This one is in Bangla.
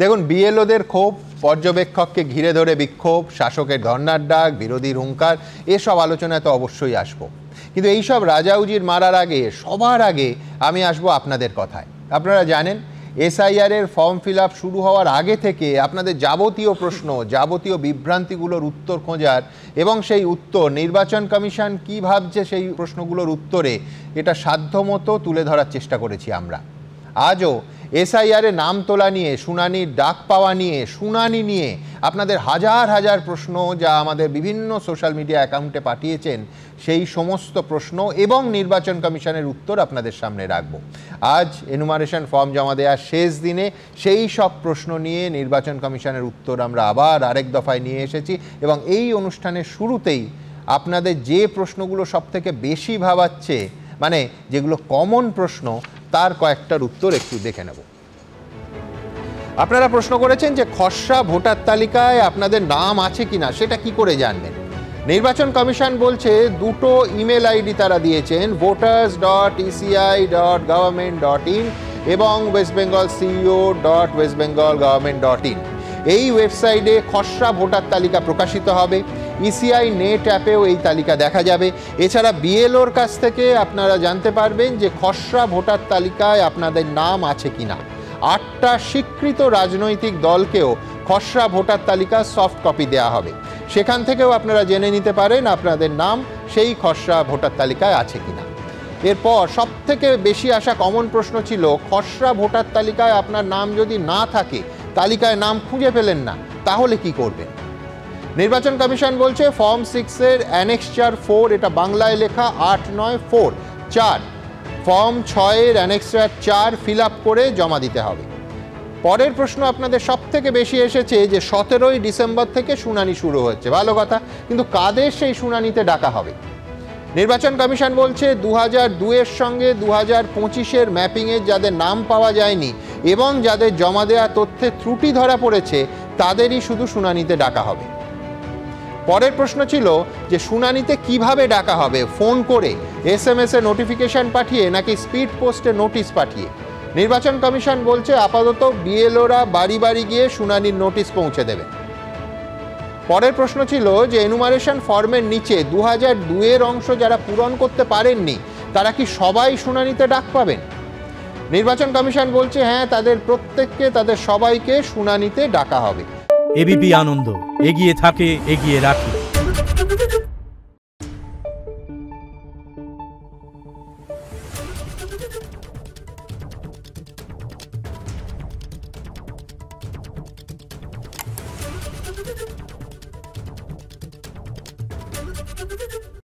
দেখুন, বিএলওদের ক্ষোভ, পর্যবেক্ষককে ঘিরে ধরে বিক্ষোভ, শাসকের ধর্নার ডাক, বিরোধীর হুঙ্কার, এসব আলোচনায় তো অবশ্যই আসবো। কিন্তু এইসব রাজাউজির মারার আগে সবার আগে আমি আসবো আপনাদের কথায়। আপনারা জানেন, এসআইআর এর ফর্ম ফিল আপ শুরু হওয়ার আগে থেকে আপনাদের যাবতীয় প্রশ্ন, যাবতীয় বিভ্রান্তিগুলোর উত্তর খোঁজার এবং সেই উত্তর নির্বাচন কমিশন কী ভাবছে সেই প্রশ্নগুলোর উত্তরে এটা সাধ্যমতো তুলে ধরার চেষ্টা করেছি আমরা। আজও এসআইআর এ নাম তোলা নিয়ে, শুনানির ডাক পাওয়া নিয়ে, শুনানি নিয়ে আপনাদের হাজার হাজার প্রশ্ন যা আমাদের বিভিন্ন সোশ্যাল মিডিয়া অ্যাকাউন্টে পাঠিয়েছেন, সেই সমস্ত প্রশ্ন এবং নির্বাচন কমিশনের উত্তর আপনাদের সামনে রাখব। আজ এনুমারেশন ফর্ম জমা দেওয়ার শেষ দিনে সেই সব প্রশ্ন নিয়ে নির্বাচন কমিশনের উত্তর আমরা আবার আরেক দফায় নিয়ে এসেছি এবং এই অনুষ্ঠানের শুরুতেই আপনাদের যে প্রশ্নগুলো সবথেকে বেশি ভাবাচ্ছে, মানে যেগুলো কমন প্রশ্ন, তার কয়েকটার উত্তর একটু দেখে নেব। আপনারা প্রশ্ন করেছেন যে খসড়া ভোটার তালিকায় আপনাদের নাম আছে কিনা সেটা কি করে জানবেন। নির্বাচন কমিশন বলছে দুটো ইমেল আইডি তারা দিয়েছেন, voters.eci.government.in এবং westbengalceo.westbengalgovernment.in। এই ওয়েবসাইটে খসড়া ভোটার তালিকা প্রকাশিত হবে। ইসিআই নেট অ্যাপেও এই তালিকা দেখা যাবে। এছাড়া বিএলওর কাছ থেকে আপনারা জানতে পারবেন যে খসড়া ভোটার তালিকায় আপনাদের নাম আছে কিনা। 8টা স্বীকৃত রাজনৈতিক দলকেও খসড়া ভোটার তালিকার সফট কপি দেওয়া হবে। সেখান থেকেও আপনারা জেনে নিতে পারেন আপনাদের নাম সেই খসড়া ভোটার তালিকায় আছে কিনা। এরপর সবথেকে বেশি আসা কমন প্রশ্ন ছিল, খসড়া ভোটার তালিকায় আপনার নাম যদি না থাকে, তালিকায় নাম খুঁজে পেলেন না, তাহলে কি করবেন। নির্বাচন কমিশন বলছে ফর্ম 6-এর অ্যানেক্সচার 4, এটা বাংলায় লেখা 894 ফর্ম 6-এর অ্যানেক্সচার 4 ফিল আপ করে জমা দিতে হবে। পরের প্রশ্ন আপনাদের সব থেকে বেশি এসেছে যে 17ই ডিসেম্বর থেকে শুনানি শুরু হচ্ছে, ভালো কথা, কিন্তু কাদের সেই শুনানিতে ডাকা হবে। নির্বাচন কমিশন বলছে 2002-এর সঙ্গে 2025-এর ম্যাপিংয়ের যাদের নাম পাওয়া যায়নি এবং যাদের জমা দেওয়া তথ্যে ত্রুটি ধরা পড়েছে তাদেরই শুধু শুনানিতে ডাকা হবে। পরের প্রশ্ন ছিল যে শুনানিতে কিভাবে ডাকা হবে, ফোন করে, SMS-এ নোটিফিকেশন পাঠিয়ে নাকি স্পিড পোস্টে নোটিশ পাঠিয়ে। নির্বাচন কমিশন বলছে আপাতত বিএলওরা বাড়ি বাড়ি গিয়ে শুনানির নোটিশ পৌঁছে দেবে। পরের প্রশ্ন ছিল যে এনুমারেশন ফর্মের নিচে 2002-এর অংশ যারা পূরণ করতে পারেননি তারা কি সবাই শুনানিতে ডাক পাবেন। নির্বাচন কমিশন বলছে হ্যাঁ, তাদের প্রত্যেককে, তাদের সবাইকে শুনানিতে ডাকা হবে। এবিপি আনন্দ, এগিয়ে থাকে, এগিয়ে রাখে।